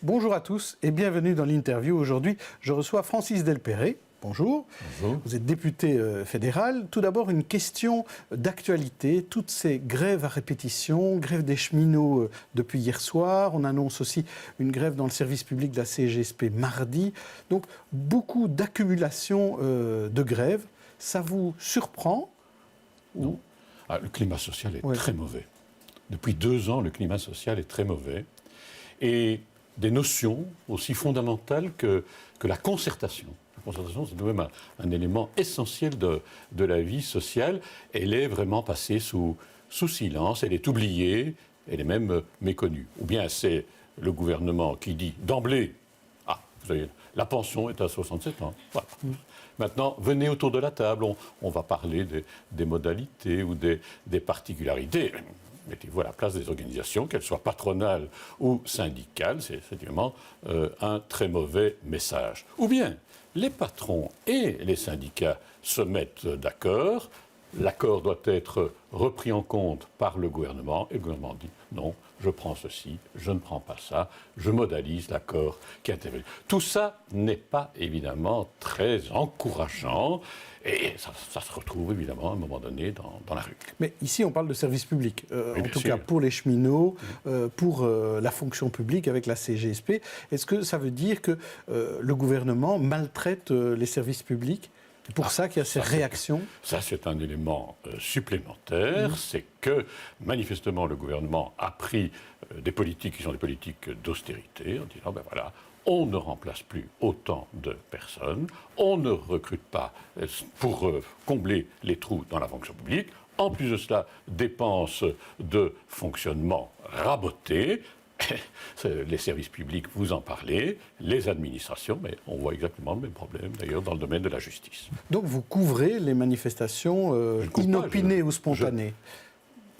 Bonjour à tous et bienvenue dans l'interview. Aujourd'hui, je reçois Francis Delperrey. Bonjour. Bonjour. Vous êtes député fédéral. Tout d'abord, une question d'actualité. Toutes ces grèves à répétition, grève des cheminots depuis hier soir. On annonce aussi une grève dans le service public de la CGSP mardi. Donc, beaucoup d'accumulation de grèves. Ça vous surprend? Non. Le climat social est très mauvais. Depuis 2 ans, le climat social est très mauvais. Et des notions aussi fondamentales que la concertation. La concertation, c'est même un élément essentiel de la vie sociale. Elle est vraiment passée sous silence, elle est oubliée, elle est même méconnue. Ou bien c'est le gouvernement qui dit d'emblée, vous savez, la pension est à 67 ans. Voilà. Maintenant, venez autour de la table, on va parler des modalités ou des particularités. Mettez-vous à la place des organisations, qu'elles soient patronales ou syndicales, c'est effectivement un très mauvais message. Ou bien, les patrons et les syndicats se mettent d'accord, l'accord doit être repris en compte par le gouvernement, et le gouvernement dit non, je prends ceci, je ne prends pas ça, je modalise l'accord qui est intervenu. Tout ça n'est pas évidemment très encourageant, et ça se retrouve évidemment à un moment donné dans la rue. Mais ici, on parle de service public, oui, en tout cas pour les cheminots, pour la fonction publique avec la CGSP. Est-ce que ça veut dire que le gouvernement maltraite les services publics? C'est pour ça qu'il y a ces réactions? Ça, c'est un élément supplémentaire. C'est que, manifestement, le gouvernement a pris des politiques qui sont des politiques d'austérité, en disant, ben voilà, on ne remplace plus autant de personnes, on ne recrute pas pour combler les trous dans la fonction publique. En plus de cela, dépenses de fonctionnement rabotées. Les services publics, vous en parlez, les administrations, mais on voit exactement le même problème, d'ailleurs, dans le domaine de la justice. Donc vous couvrez les manifestations inopinées ou spontanées?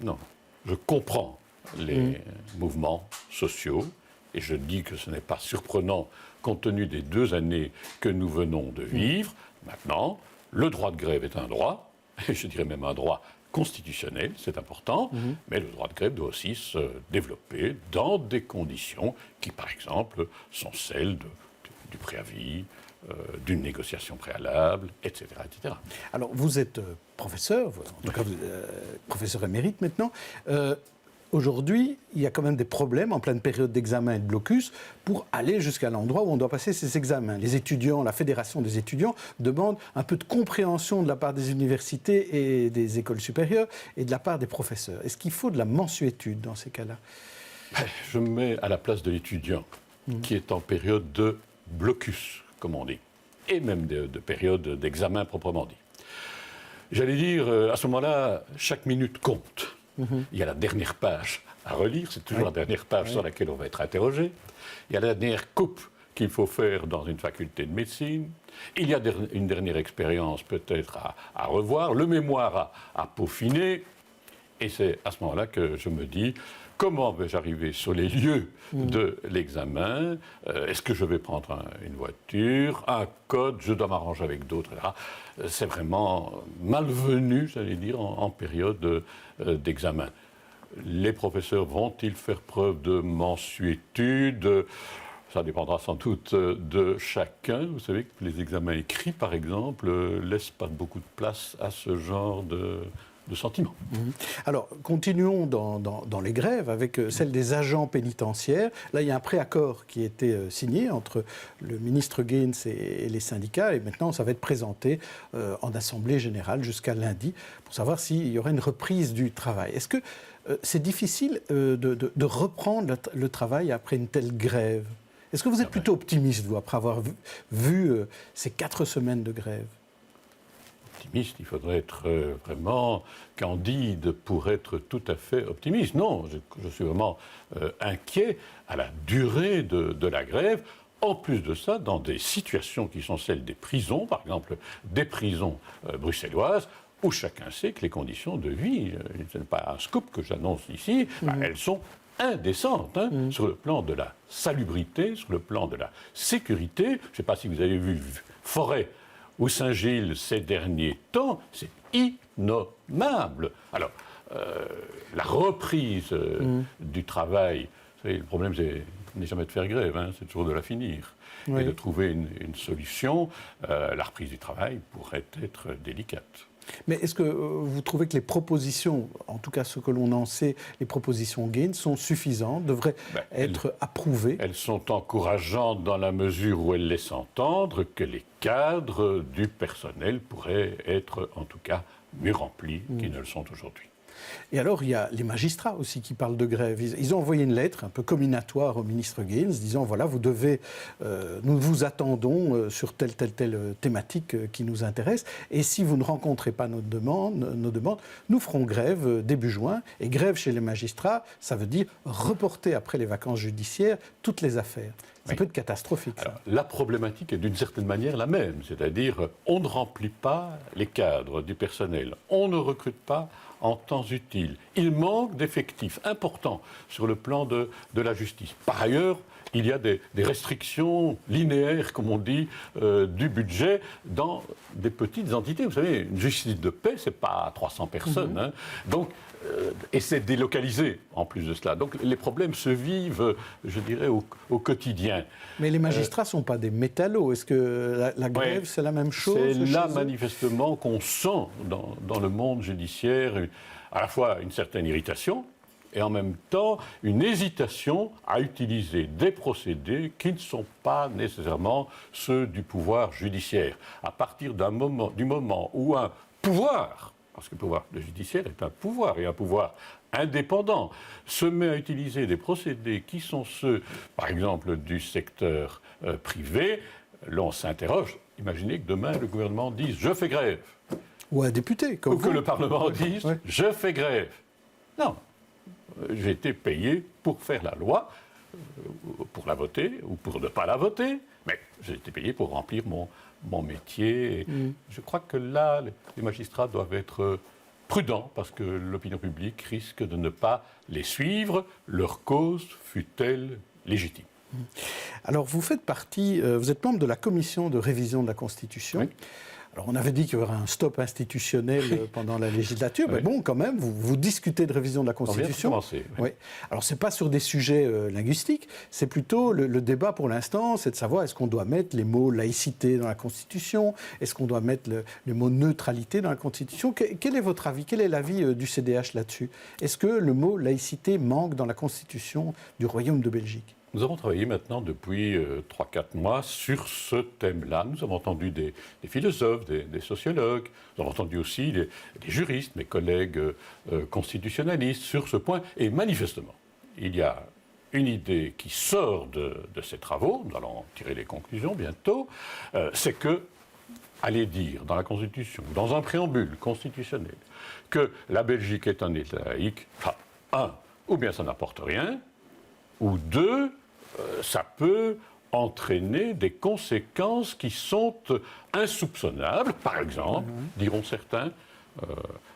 Non, je comprends les mouvements sociaux, et je dis que ce n'est pas surprenant, compte tenu des 2 années que nous venons de vivre. Maintenant, le droit de grève est un droit, et je dirais même un droit constitutionnel, c'est important, mais le droit de grève doit aussi se développer dans des conditions qui, par exemple, sont celles du préavis, d'une négociation préalable, etc., etc. Alors, vous êtes professeur, en tout cas, vous professeur émérite maintenant. Aujourd'hui, il y a quand même des problèmes en pleine période d'examen et de blocus pour aller jusqu'à l'endroit où on doit passer ces examens. Les étudiants, la fédération des étudiants demande un peu de compréhension de la part des universités et des écoles supérieures et de la part des professeurs. Est-ce qu'il faut de la mansuétude dans ces cas-là? Je me mets à la place de l'étudiant qui est en période de blocus, comme on dit, et même de période d'examen proprement dit. J'allais dire, à ce moment-là, chaque minute compte. Il y a la dernière page à relire, c'est toujours la dernière page sur laquelle on va être interrogé. Il y a la dernière coupe qu'il faut faire dans une faculté de médecine. Il y a une dernière expérience peut-être à revoir, le mémoire à peaufiner. Et c'est à ce moment-là que je me dis, comment vais-je arriver sur les lieux de l'examen? Est-ce que je vais prendre une voiture, un code, je dois m'arranger avec d'autres, etc. C'est vraiment malvenu, j'allais dire, en période d'examen. Les professeurs vont-ils faire preuve de mansuétude? Ça dépendra sans doute de chacun. Vous savez que les examens écrits, par exemple, ne laissent pas beaucoup de place à ce genre de sentiments. Alors, continuons dans les grèves avec celle des agents pénitentiaires. Là, il y a un préaccord qui a été signé entre le ministre Gaines et les syndicats, et maintenant, ça va être présenté en assemblée générale jusqu'à lundi pour savoir s'il y aura une reprise du travail. Est-ce que c'est difficile de reprendre le travail après une telle grève? Est-ce que vous êtes plutôt optimiste, vous, après avoir vu ces 4 semaines de grève? Optimiste, il faudrait être vraiment candide pour être tout à fait optimiste. Non, je suis vraiment inquiet à la durée de la grève. En plus de ça, dans des situations qui sont celles des prisons, par exemple des prisons bruxelloises, où chacun sait que les conditions de vie, ce n'est pas un scoop que j'annonce ici, elles sont indécentes, sur le plan de la salubrité, sur le plan de la sécurité. Je ne sais pas si vous avez vu Forêt ou Saint-Gilles ces derniers temps, c'est innommable. Alors, la reprise du travail, vous savez, le problème c'est n'est jamais de faire grève, hein, c'est toujours de la finir. Oui. Et de trouver une solution. La reprise du travail pourrait être délicate. Mais est-ce que vous trouvez que les propositions, en tout cas ce que l'on en sait, les propositions Gaines sont suffisantes, devraient être approuvées? Elles sont encourageantes dans la mesure où elles laissent entendre que les cadres du personnel pourraient être en tout cas mieux remplis qu'ils ne le sont aujourd'hui. Et alors, il y a les magistrats aussi qui parlent de grève. Ils ont envoyé une lettre un peu comminatoire au ministre Gaines, disant, voilà, vous devez, nous vous attendons sur telle thématique qui nous intéresse, et si vous ne rencontrez pas nos demandes, nous ferons grève début juin. Et grève chez les magistrats, ça veut dire reporter après les vacances judiciaires toutes les affaires. C'est un peu catastrophique. Alors, la problématique est d'une certaine manière la même, c'est-à-dire on ne remplit pas les cadres du personnel, on ne recrute pas en temps utile. Il manque d'effectifs importants sur le plan de la justice. Par ailleurs, il y a des restrictions linéaires, comme on dit, du budget dans des petites entités. Vous savez, une justice de paix, ce n'est pas 300 personnes. Hein. Donc, et c'est délocalisé en plus de cela. Donc les problèmes se vivent, je dirais, au quotidien. Mais les magistrats ne sont pas des métallos. Est-ce que la grève, c'est la même chose? C'est là, manifestement, qu'on sent dans le monde judiciaire à la fois une certaine irritation et en même temps une hésitation à utiliser des procédés qui ne sont pas nécessairement ceux du pouvoir judiciaire. À partir du moment où un pouvoir, parce que le pouvoir judiciaire est un pouvoir, et un pouvoir indépendant, se met à utiliser des procédés qui sont ceux, par exemple, du secteur privé, l'on s'interroge. Imaginez que demain, le gouvernement dise « je fais grève ». Ou un député, comme ou que vous. le Parlement dise ouais. « je fais grève ». Non, j'ai été payé pour faire la loi, pour la voter ou pour ne pas la voter, mais j'ai été payé pour remplir mon métier. Je crois que là, les magistrats doivent être prudents parce que l'opinion publique risque de ne pas les suivre, leur cause fût-elle légitime. Alors, vous faites partie, vous êtes membre de la commission de révision de la Constitution. Oui. Alors, on avait dit qu'il y aurait un stop institutionnel pendant la législature, mais bon, quand même, vous discutez de révision de la Constitution. On vient de commencer. Oui. Alors, ce n'est pas sur des sujets linguistiques, c'est plutôt le débat pour l'instant, c'est de savoir est-ce qu'on doit mettre les mots laïcité dans la Constitution, est-ce qu'on doit mettre le mot neutralité dans la Constitution. Quel est votre avis? Quel est l'avis du CDH là-dessus? Est-ce que le mot laïcité manque dans la Constitution du Royaume de Belgique? Nous avons travaillé maintenant depuis 3-4 mois sur ce thème-là. Nous avons entendu des philosophes, des sociologues, nous avons entendu aussi des juristes, mes collègues constitutionnalistes sur ce point. Et manifestement, il y a une idée qui sort de ces travaux, nous allons tirer les conclusions bientôt, c'est que, aller dire dans la Constitution, dans un préambule constitutionnel, que la Belgique est un État laïque, ou bien ça n'apporte rien, ou deux, ça peut entraîner des conséquences qui sont insoupçonnables. Par exemple, diront certains,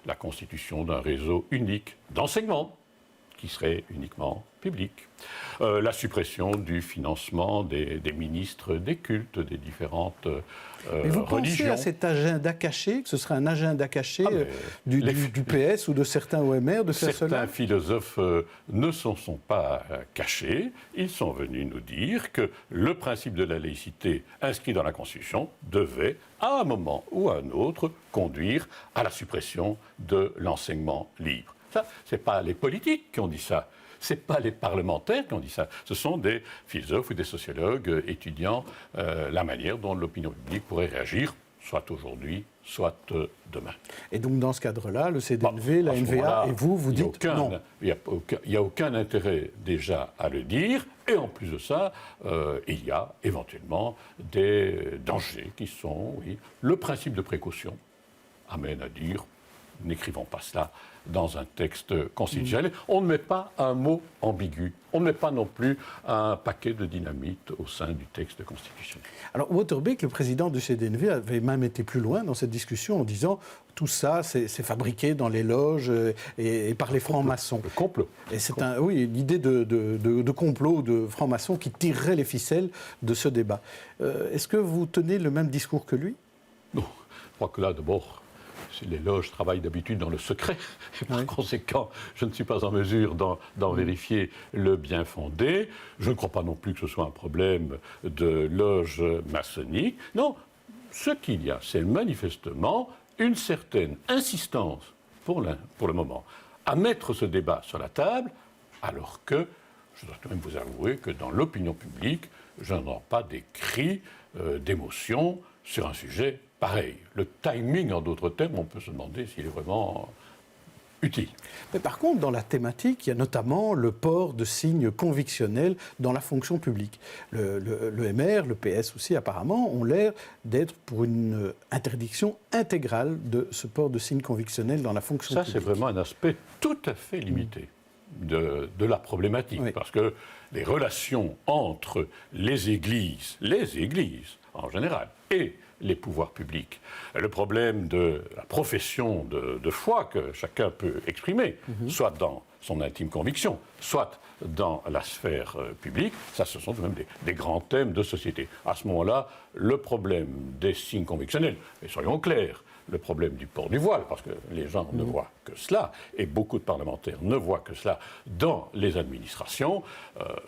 la constitution d'un réseau unique d'enseignement, qui serait uniquement public. La suppression du financement des ministres des cultes, des différentes Mais vous religions. pensez à cet agenda caché, que ce serait un agenda caché du PS ou de certains OMR, de certains philosophes ne s'en sont pas cachés. Ils sont venus nous dire que le principe de la laïcité inscrit dans la Constitution devait, à un moment ou à un autre, conduire à la suppression de l'enseignement libre. Ça, ce n'est pas les politiques qui ont dit ça, ce n'est pas les parlementaires qui ont dit ça, ce sont des philosophes ou des sociologues étudiant la manière dont l'opinion publique pourrait réagir, soit aujourd'hui, soit demain. Et donc dans ce cadre-là, le CDNV, la NVA et vous dites non. Il n'y a aucun intérêt déjà à le dire, et en plus de ça, il y a éventuellement des dangers qui sont, le principe de précaution amène à dire, n'écrivons pas cela dans un texte constitutionnel. On ne met pas un mot ambigu. On ne met pas non plus un paquet de dynamite au sein du texte constitutionnel. Alors, Waterbeek, le président du CDNV, avait même été plus loin dans cette discussion en disant tout ça, c'est fabriqué dans les loges et par les francs-maçons. Le complot. Et c'est l'idée de complot de francs-maçons qui tirerait les ficelles de ce débat. Est-ce que vous tenez le même discours que lui? Non. Je crois que là, d'abord, les loges travaillent d'habitude dans le secret. Et par conséquent, je ne suis pas en mesure d'en vérifier le bien fondé. Je ne crois pas non plus que ce soit un problème de loge maçonnique. Non, ce qu'il y a, c'est manifestement une certaine insistance, pour le moment, à mettre ce débat sur la table, alors que, je dois quand même vous avouer que dans l'opinion publique, je n'entends pas des cris d'émotion sur un sujet pareil. Le timing, en d'autres termes, on peut se demander s'il est vraiment utile. Mais par contre, dans la thématique, il y a notamment le port de signes convictionnels dans la fonction publique. Le MR, le PS aussi, apparemment, ont l'air d'être pour une interdiction intégrale de ce port de signes convictionnels dans la fonction publique. Ça, c'est vraiment un aspect tout à fait limité de la problématique, parce que les relations entre les églises en général, et les pouvoirs publics. Le problème de la profession de foi que chacun peut exprimer, soit dans son intime conviction, soit dans la sphère publique, ça, ce sont tout de même des grands thèmes de société. À ce moment-là, le problème des signes convictionnels, et soyons clairs, le problème du port du voile, parce que les gens ne voient que cela, et beaucoup de parlementaires ne voient que cela dans les administrations,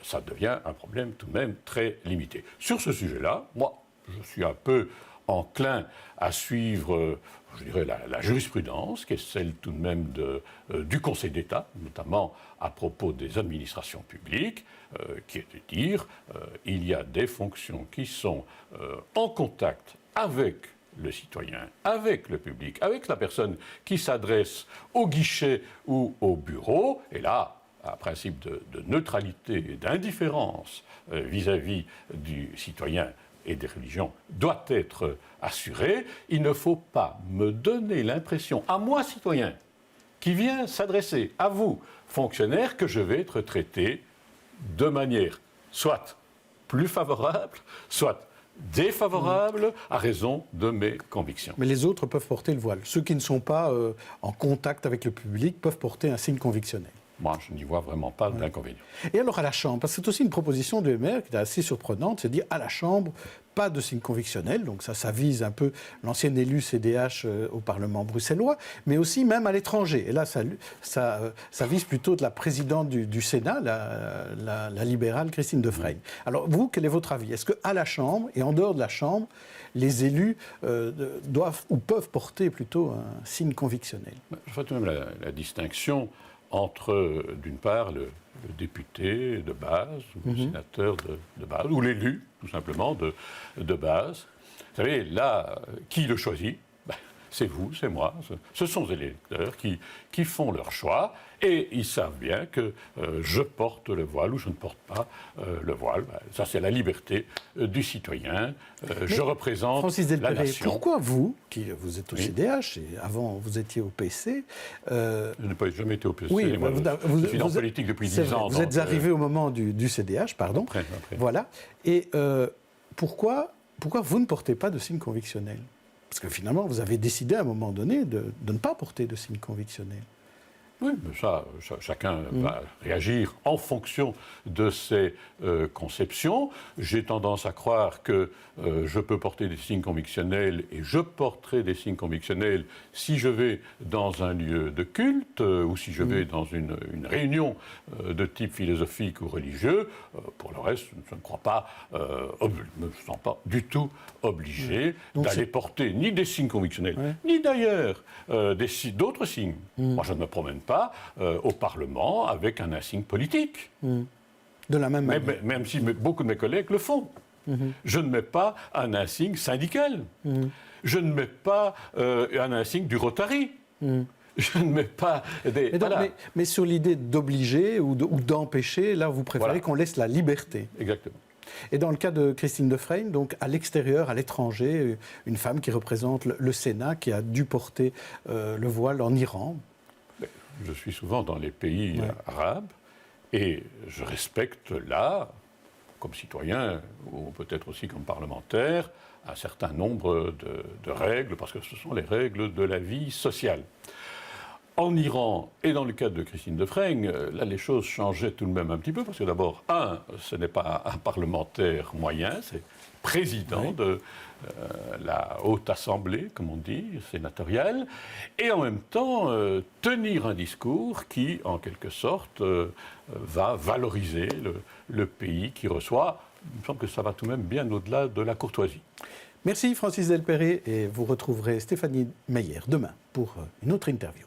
ça devient un problème tout de même très limité. Sur ce sujet-là, moi, je suis un peu enclin à suivre, je dirais, la jurisprudence, qui est celle tout de même du Conseil d'État, notamment à propos des administrations publiques, qui est de dire il y a des fonctions qui sont en contact avec le citoyen, avec le public, avec la personne qui s'adresse au guichet ou au bureau, et là, un principe de neutralité et d'indifférence vis-à-vis du citoyen et des religions doit être assuré. Il ne faut pas me donner l'impression, à moi, citoyen, qui vient s'adresser à vous, fonctionnaire, que je vais être traité de manière soit plus favorable, soit défavorable à raison de mes convictions. Mais les autres peuvent porter le voile. Ceux qui ne sont pas en contact avec le public peuvent porter un signe convictionnel. Moi, je n'y vois vraiment pas d'inconvénient. Et alors à la Chambre, parce que c'est aussi une proposition de MR qui est assez surprenante, c'est de dire à la Chambre, pas de signe convictionnel, donc ça vise un peu l'ancien élu CDH au Parlement bruxellois, mais aussi même à l'étranger. Et là, ça vise plutôt de la présidente du Sénat, la libérale Christine Defraigne. Alors vous, quel est votre avis? Est-ce qu'à la Chambre et en dehors de la Chambre, les élus doivent ou peuvent porter plutôt un signe convictionnel? Je ferai tout de même la distinction entre, d'une part, le député de base, ou le sénateur de base, ou l'élu, tout simplement, de base. Vous savez, là, qui le choisit? C'est vous, c'est moi. Ce sont les électeurs qui font leur choix et ils savent bien que je porte le voile ou je ne porte pas le voile. Ça, c'est la liberté du citoyen. Je représente Francis la Delperret, nation. pourquoi vous vous êtes au CDH et avant vous étiez au PC Je n'ai jamais été au PC. Oui, moi, je suis en politique depuis 10 ans. Vous êtes arrivé au moment du CDH, pardon. Après. Voilà. Et pourquoi vous ne portez pas de signe convictionnel? Parce que finalement, vous avez décidé à un moment donné de ne pas porter de signe convictionnel. Oui, mais ça, chacun va réagir en fonction de ses conceptions. J'ai tendance à croire que je peux porter des signes convictionnels et je porterai des signes convictionnels si je vais dans un lieu de culte ou si je vais dans une réunion de type philosophique ou religieux. Pour le reste, je ne crois pas, me sens pas du tout obligé d'aller porter ni des signes convictionnels, ni d'ailleurs d'autres signes. Moi, je ne me promène pas au Parlement avec un insigne politique. De la même manière. Même si beaucoup de mes collègues le font. Je ne mets pas un insigne syndical. Je ne mets pas un insigne du Rotary. Je ne mets pas des... Mais sur l'idée d'obliger ou d'empêcher, là, vous préférez qu'on laisse la liberté. Exactement. Et dans le cas de Christine Defraigne, donc à l'extérieur, à l'étranger, une femme qui représente le Sénat, qui a dû porter le voile en Iran. Je suis souvent dans les pays arabes et je respecte là, comme citoyen ou peut-être aussi comme parlementaire, un certain nombre de règles, parce que ce sont les règles de la vie sociale. En Iran, et dans le cas de Christine Defraigne, là les choses changeaient tout de même un petit peu, parce que d'abord, ce n'est pas un parlementaire moyen, c'est président de la Haute Assemblée, comme on dit, sénatoriale, et en même temps tenir un discours qui, en quelque sorte, va valoriser le pays qui reçoit. Il me semble que ça va tout de même bien au-delà de la courtoisie. Merci Francis Delperrey, et vous retrouverez Stéphanie Meyer demain pour une autre interview.